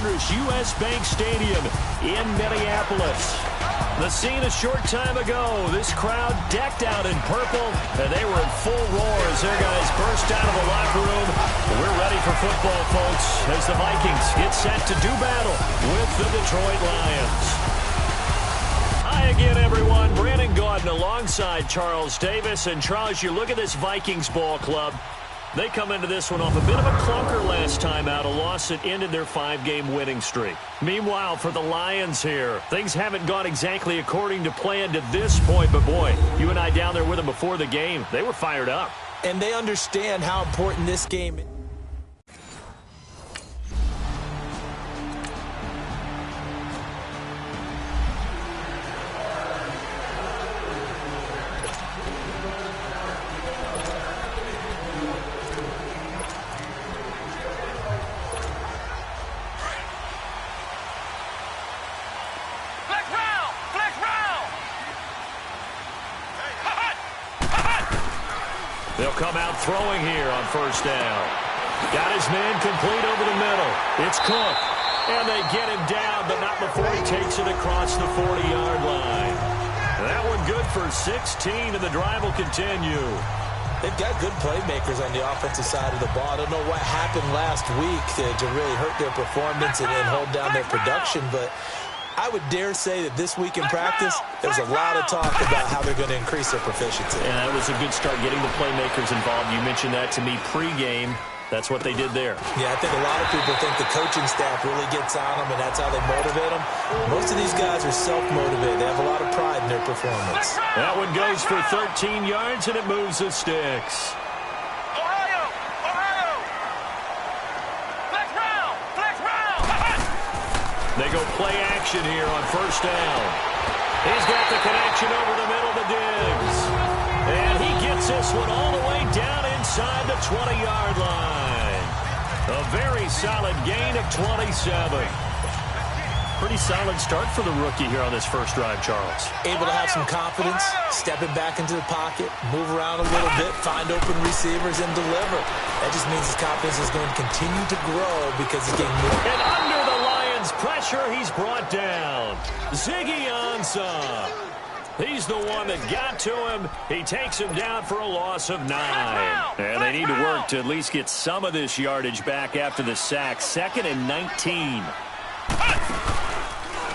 thunderous U.S. Bank Stadium in Minneapolis. The scene a short time ago, this crowd decked out in purple, and they were in full roar as their guys burst out of the locker room. We're ready for football, folks, as the Vikings get set to do battle with the Detroit Lions. Hi again, everyone. Brandon Gaudin alongside Charles Davis. And Charles, you look at this Vikings ball club. They come into this one off a bit of a clunker last time out, a loss that ended their 5-game winning streak. Meanwhile, for the Lions here, things haven't gone exactly according to plan to this point, but boy, you and I down there with them before the game, they were fired up. And they understand how important this game is. They'll come out throwing here on first down. Got his man complete over the middle. It's Cook. And they get him down, but not before he takes it across the 40-yard line. That one good for 16, and the drive will continue. They've got good playmakers on the offensive side of the ball. I don't know what happened last week to really hurt their performance and hold down their production, but I would dare say that this week in practice, there's a lot of talk about how they're going to increase their proficiency. And that was a good start, getting the playmakers involved. You mentioned that to me pregame. That's what they did there. Yeah, I think a lot of people think the coaching staff really gets on them, and that's how they motivate them. Most of these guys are self-motivated. They have a lot of pride in their performance. That one goes for 13 yards, and it moves the sticks. They go play action here on first down. He's got the connection over the middle to Diggs. And he gets this one all the way down inside the 20-yard line. A very solid gain of 27. Pretty solid start for the rookie here on this first drive, Charles. Able to have some confidence, stepping back into the pocket, move around a little bit, find open receivers, and deliver. That just means his confidence is going to continue to grow because he's getting more. And under the Lions' pressure, he's brought down. Ziggy Ansah. He's the one that got to him. He takes him down for a loss of 9. And they need to work to at least get some of this yardage back after the sack. 2nd and 19.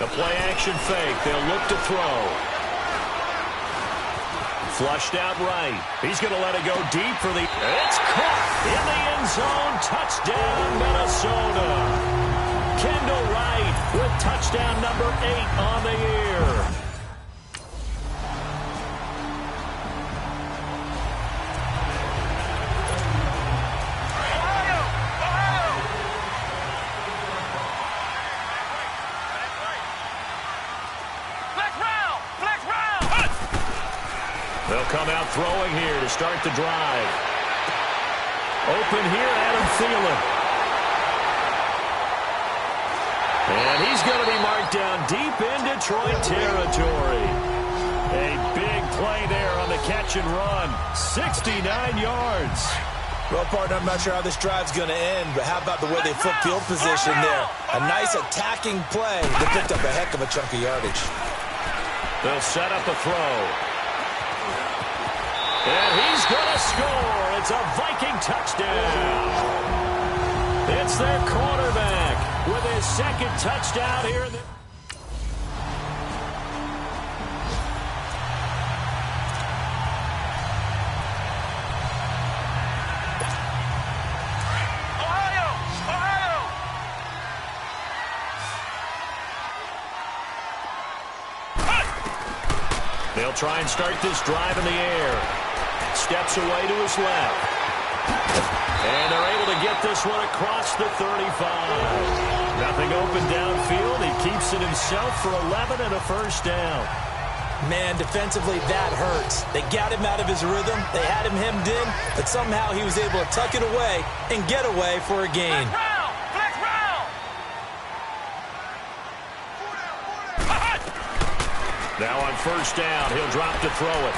The play-action fake. They'll look to throw. Flushed out right. He's going to let it go deep for the... It's caught in the end zone. Touchdown, Minnesota. Kendall Wright with touchdown number 8 on the year. They'll come out throwing here to start the drive. Open here, Adam Thielen. And he's going to be marked down deep in Detroit territory. A big play there on the catch and run. 69 yards. Well, partner, I'm not sure how this drive's going to end, but how about the way they flip field position there? A nice attacking play that picked up a heck of a chunk of yardage. They'll set up a throw. And he's going to score. It's a Viking touchdown. It's their quarterback with his 2nd touchdown here. They'll try and start this drive in the air. Steps away to his left. And they're able to get this one across the 35. Nothing open downfield. He keeps it himself for 11 and a first down. Man, defensively, that hurts. They got him out of his rhythm. They had him hemmed in, but somehow he was able to tuck it away and get away for a gain. Now on first down, he'll drop to throw it.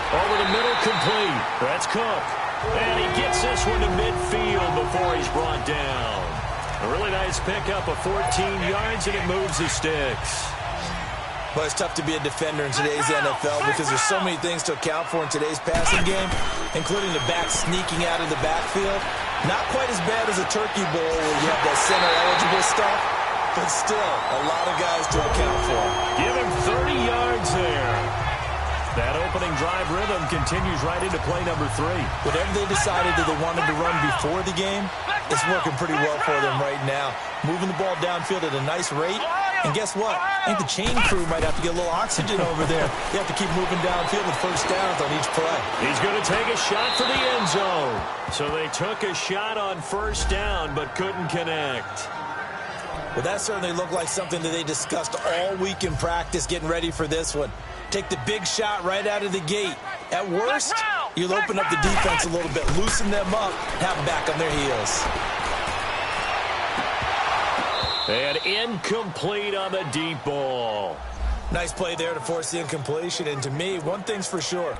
Over the middle, complete. That's Cook. And he gets this one to midfield before he's brought down. Really Nice pickup of 14 yards, and it moves the sticks. But it's tough to be a defender in today's NFL because there's so many things to account for in today's passing game, including the back sneaking out of the backfield. Not quite as bad as a turkey bowl where you have that center-eligible stuff, but still a lot of guys to account for. Give him 30 yards there. That opening drive rhythm continues right into play number 3. Whatever they decided that they wanted to run before the game, it's working pretty well for them right now. Moving the ball downfield at a nice rate. And guess what? I think the chain crew might have to get a little oxygen over there. They have to keep moving downfield with first downs on each play. He's going to take a shot for the end zone. So they took a shot on first down but couldn't connect. Well, that certainly looked like something that they discussed all week in practice getting ready for this one. Take the big shot right out of the gate. At worst, you'll open up the defense a little bit, loosen them up, have them back on their heels. And incomplete on the deep ball. Nice play there to force the incompletion. And to me, one thing's for sure.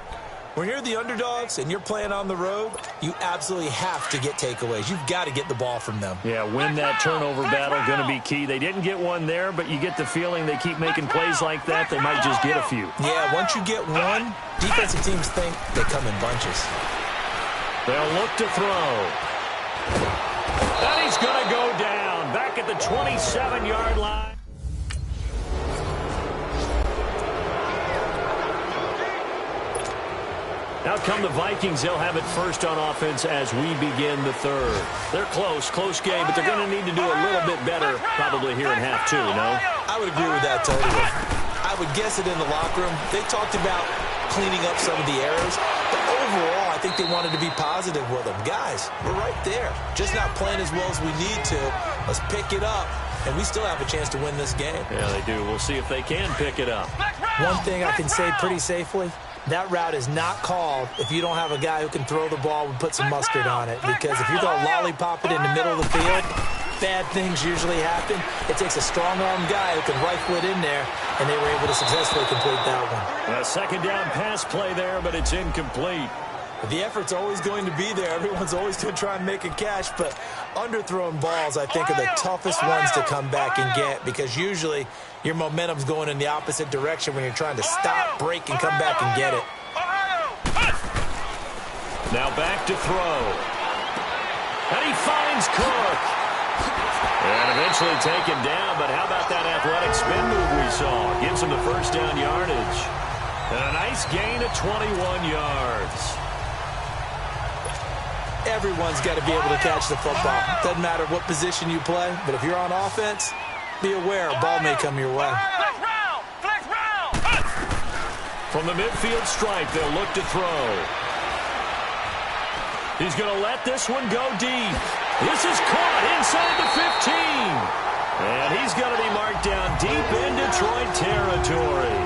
When you're the underdogs and you're playing on the road, you absolutely have to get takeaways. You've got to get the ball from them. Yeah, win that turnover battle, going to be key. They didn't get one there, but you get the feeling they keep making plays like that, they might just get a few. Yeah, once you get one, defensive teams think they come in bunches. They'll look to throw. And he's going to go down, back at the 27-yard line. Now come the Vikings. They'll have it first on offense as we begin the third. They're close game, but they're going to need to do a little bit better probably here in half 2, no? I would agree with that totally. I would guess it in the locker room. They talked about cleaning up some of the errors, but overall, I think they wanted to be positive with them. Guys, we're right there. Just not playing as well as we need to. Let's pick it up, and we still have a chance to win this game. Yeah, they do. We'll see if they can pick it up. One thing I can say pretty safely, that route is not called if you don't have a guy who can throw the ball and put some mustard on it. Because if you're going to lollipop it in the middle of the field, bad things usually happen. It takes a strong-arm guy who can rifle it in there, and they were able to successfully complete that one. A second down pass play there, but it's incomplete. The effort's always going to be there. Everyone's always going to try and make a catch, but underthrown balls, I think, are the toughest ones to come back and get because usually your momentum's going in the opposite direction when you're trying to stop, break, and come back and get it. Now back to throw. And he finds Cook. And eventually taken down, but how about that athletic spin move we saw? Gives him the first down yardage. And a nice gain of 21 yards. Everyone's got to be able to catch the football. Doesn't matter what position you play, but if you're on offense, be aware a ball may come your way. From the midfield stripe, they'll look to throw. He's going to let this one go deep. This is caught inside the 15. And he's going to be marked down deep in Detroit territory.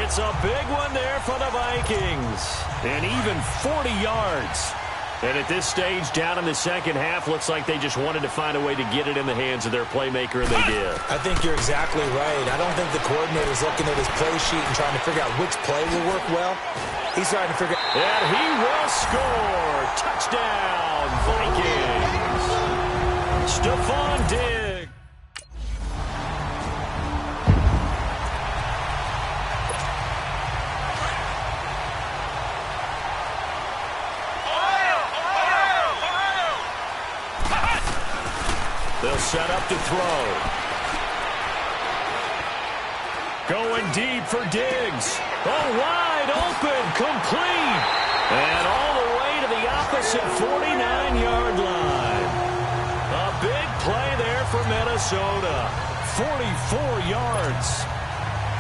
It's a big one there for the Vikings. And even 40 yards. And at this stage, down in the second half, looks like they just wanted to find a way to get it in the hands of their playmaker, and they did. I think you're exactly right. I don't think the coordinator's looking at his play sheet and trying to figure out which play will work well. He's trying to figure out. And he will score. Touchdown, Vikings. Stephon Diggs. They'll set up to throw. Going deep for Diggs. Oh, wide open, complete. And all the way to the opposite 49-yard line. A big play there for Minnesota. 44 yards.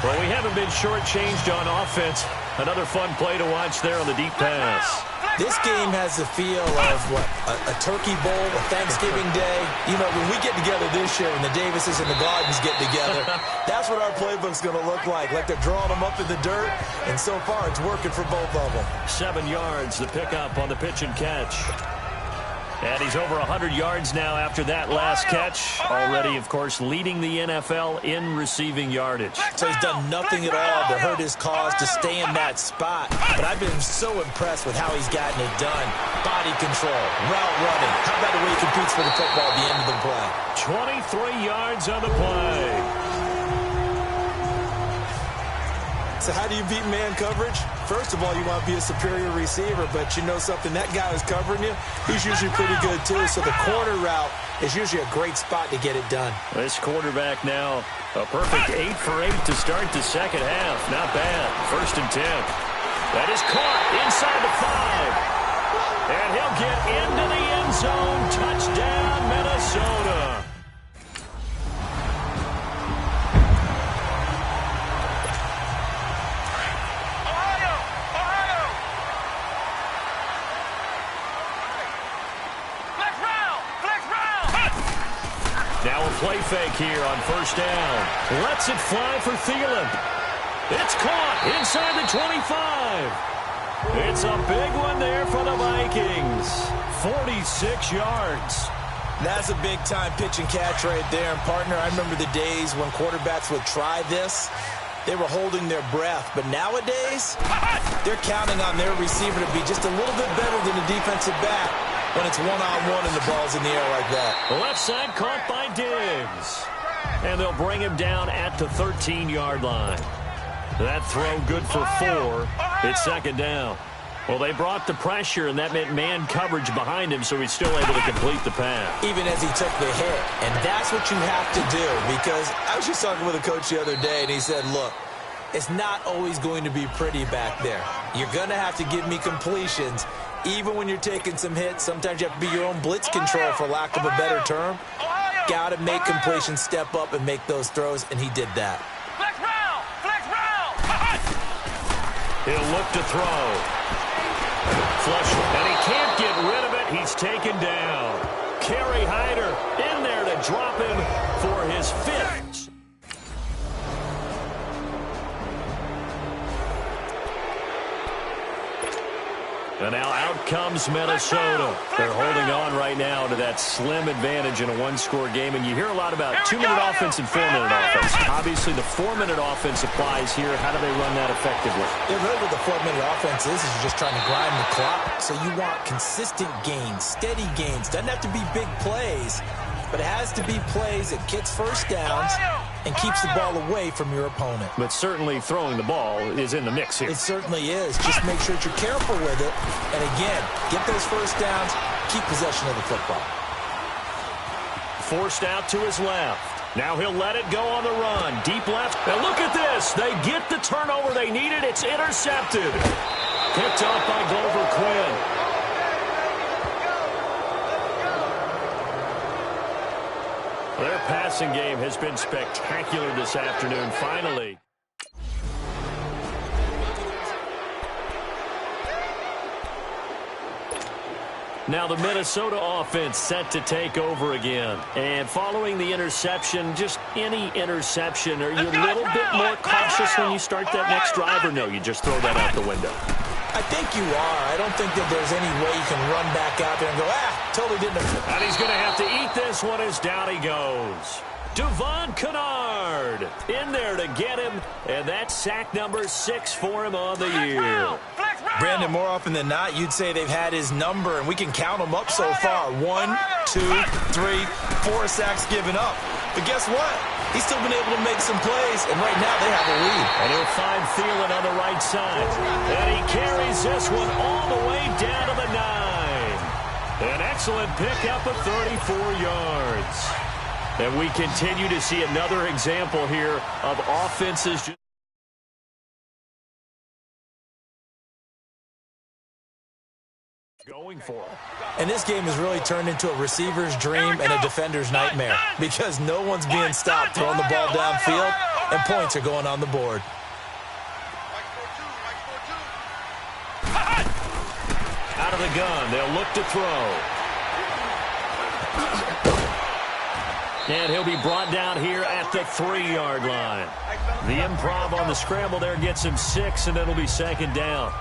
Well, we haven't been shortchanged on offense. Another fun play to watch there on the deep pass. This game has the feel of, what, a turkey bowl, a Thanksgiving day. You know, when we get together this year, when the Davises and the Gardens get together, that's what our playbook's going to look like they're drawing them up in the dirt, and so far it's working for both of them. 7 yards, the pickup on the pitch and catch. And he's over 100 yards now after that last catch. Already, of course, leading the NFL in receiving yardage. So he's done nothing at all to hurt his cause, to stay in that spot. But I've been so impressed with how he's gotten it done. Body control, route running. How about the way he competes for the football at the end of the play? 23 yards on the play. So how do you beat man coverage? First of all, you want to be a superior receiver, but you know something, that guy who's covering you, he's usually pretty good too. So the corner route is usually a great spot to get it done. This quarterback now, a perfect 8 for 8 to start the second half. Not bad. 1st and 10. That is caught inside the 5. And he'll get into the end zone. Touchdown, Minnesota. Now a play fake here on 1st down. Lets it fly for Thielen. It's caught inside the 25. It's a big one there for the Vikings. 46 yards. That's a big-time pitch and catch right there. And, partner, I remember the days when quarterbacks would try this. They were holding their breath. But nowadays, they're counting on their receiver to be just a little bit better than the defensive back when it's one-on-one and the ball's in the air like that. Left side caught by Diggs. And they'll bring him down at the 13-yard line. That throw good for 4. It's 2nd down. Well, they brought the pressure, and that meant man coverage behind him, so he's still able to complete the pass. Even as he took the hit. And that's what you have to do, because I was just talking with a coach the other day, and he said, look, it's not always going to be pretty back there. You're going to have to give me completions. Even when you're taking some hits, sometimes you have to be your own blitz control, for lack of a better term. Got to make completions, step up, and make those throws, and he did that. Flex round! Flex round! He'll look to throw. Flush, and he can't get rid of it. He's taken down. Kerry Hyder in there to drop him for his 5th. And now out comes Minnesota. They're holding on right now to that slim advantage in a one-score game. And you hear a lot about 2-minute offense and 4-minute offense. Obviously, the 4-minute offense applies here. How do they run that effectively? Yeah, really what the 4-minute offense is you're just trying to grind the clock. So you want consistent gains, steady gains. Doesn't have to be big plays, but it has to be plays that gets first downs and keeps the ball away from your opponent. But certainly throwing the ball is in the mix here. It certainly is. Just make sure that you're careful with it. And again, get those first downs, keep possession of the football. Forced out to his left. Now he'll let it go on the run. Deep left. Now look at this. They get the turnover they needed. It's intercepted. Picked off by Glover Quinn. Their passing game has been spectacular this afternoon, finally. Now the Minnesota offense set to take over again. And following the interception, just any interception, are you a little bit more cautious when you start that next drive, or no, you just throw that out the window? I think you are. I don't think that there's any way you can run back out there and go, totally didn't. And he's going to have to eat this one as down he goes. Devon Kennard in there to get him, and that's sack number 6 for him on the year. Brandon, more often than not, you'd say they've had his number, and we can count them up so far. 1, 2, 3, 4 sacks given up. But guess what? He's still been able to make some plays, and right now they have a lead. And he'll find Thielen on the right side. And he carries this one all the way down to the 9. An excellent pickup of 34 yards. And we continue to see another example here of offenses going for it. And this game has really turned into a receiver's dream and a defender's nightmare, because no one's being stopped throwing the ball downfield, and points are going on the board. Out of the gun, they'll look to throw. And he'll be brought down here at the 3-yard line. The improv on the scramble there gets him 6, and it'll be 2nd down.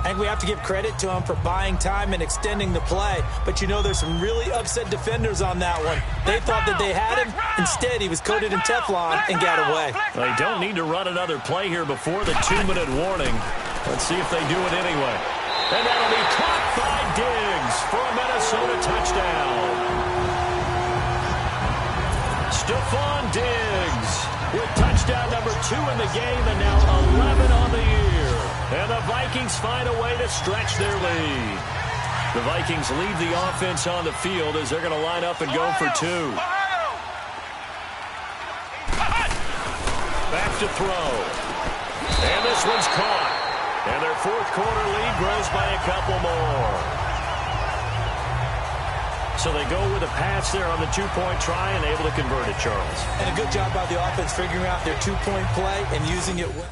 I think we have to give credit to him for buying time and extending the play. But you know, there's some really upset defenders on that one. They thought that they had him. Instead, he was coated in Teflon and got away. They don't need to run another play here before the 2-minute warning. Let's see if they do it anyway. And that'll be caught by Diggs for a Minnesota touchdown. Stephon Diggs with touchdown number 2 in the game and now 11 on the year. And the Vikings find a way to stretch their lead. The Vikings leave the offense on the field as they're going to line up and go for 2. Back to throw. And this one's caught. And their fourth quarter lead grows by a couple more. So they go with a pass there on the 2-point try and able to convert it, Charles. And a good job by the offense figuring out their 2-point play and using it well.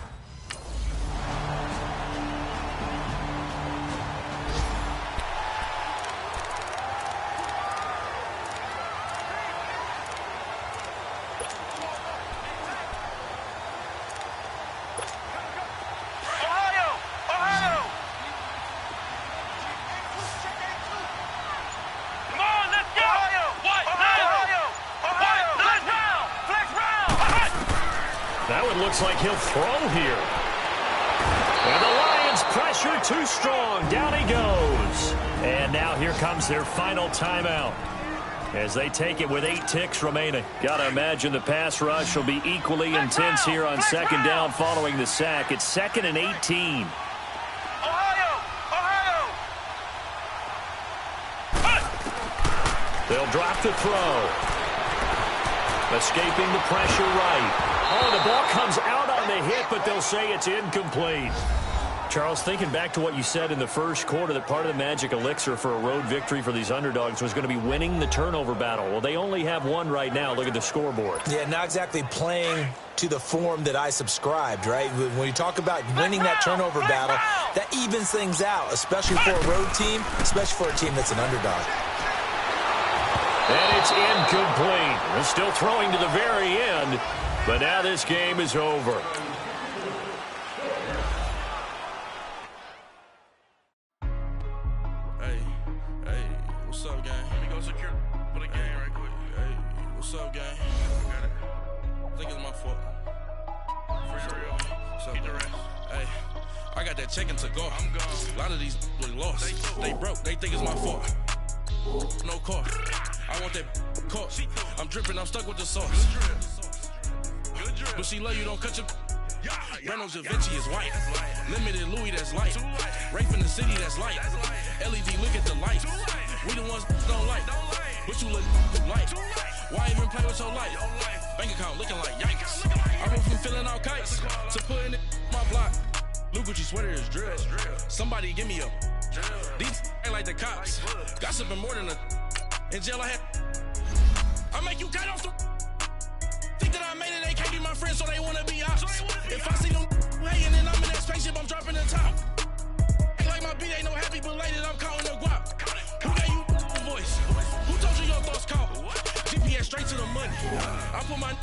That one looks like he'll throw here. And the Lions pressure too strong. Down he goes. And now here comes their final timeout as they take it with 8 ticks remaining. Got to imagine the pass rush will be equally intense here on second down following the sack. It's 2nd and 18. They'll drop the throw. Escaping the pressure right. Oh, the ball comes out on the hit, but they'll say it's incomplete. Charles, thinking back to what you said in the first quarter, that part of the magic elixir for a road victory for these underdogs was going to be winning the turnover battle. Well, they only have one right now. Look at the scoreboard. Yeah, not exactly playing to the form that I subscribed, right? When you talk about winning that turnover battle, that evens things out, especially for a road team, especially for a team that's an underdog. And it's incomplete. They're still throwing to the very end, but now this game is over. Hey, what's up, gang? Let me go secure for the game right quick. Hey, what's up, gang? Got it. I think it's my fault. For real. What's up, the rest. Hey, I got that chicken to go. I'm gone. A lot of these look lost. They broke. They think it's my fault. No car. I want that car. I'm dripping. I'm stuck with the sauce. Good drip. But she love you. Don't cut your. Breno Javinci is white. Limited Louis, that's light. Rafe in the city, that's light. LED, look at the light. We the ones don't like. But you look light. Why even play with your life? Bank account looking like yikes. I went from filling out kites to putting it in my block. Blue Gucci sweater is drill. Somebody give me a. These ain't like the cops. Gossiping more than a. In jail I had. I make you cut off the. Think that I made it, they can't be my friends, so they wanna be ops. If I see them hating and I'm in that spaceship, I'm dropping the top. Ain't like my beat ain't no happy belated, I'm counting the guap. Who gave you a voice? Who told you your thoughts count? GPS straight to the money. I put my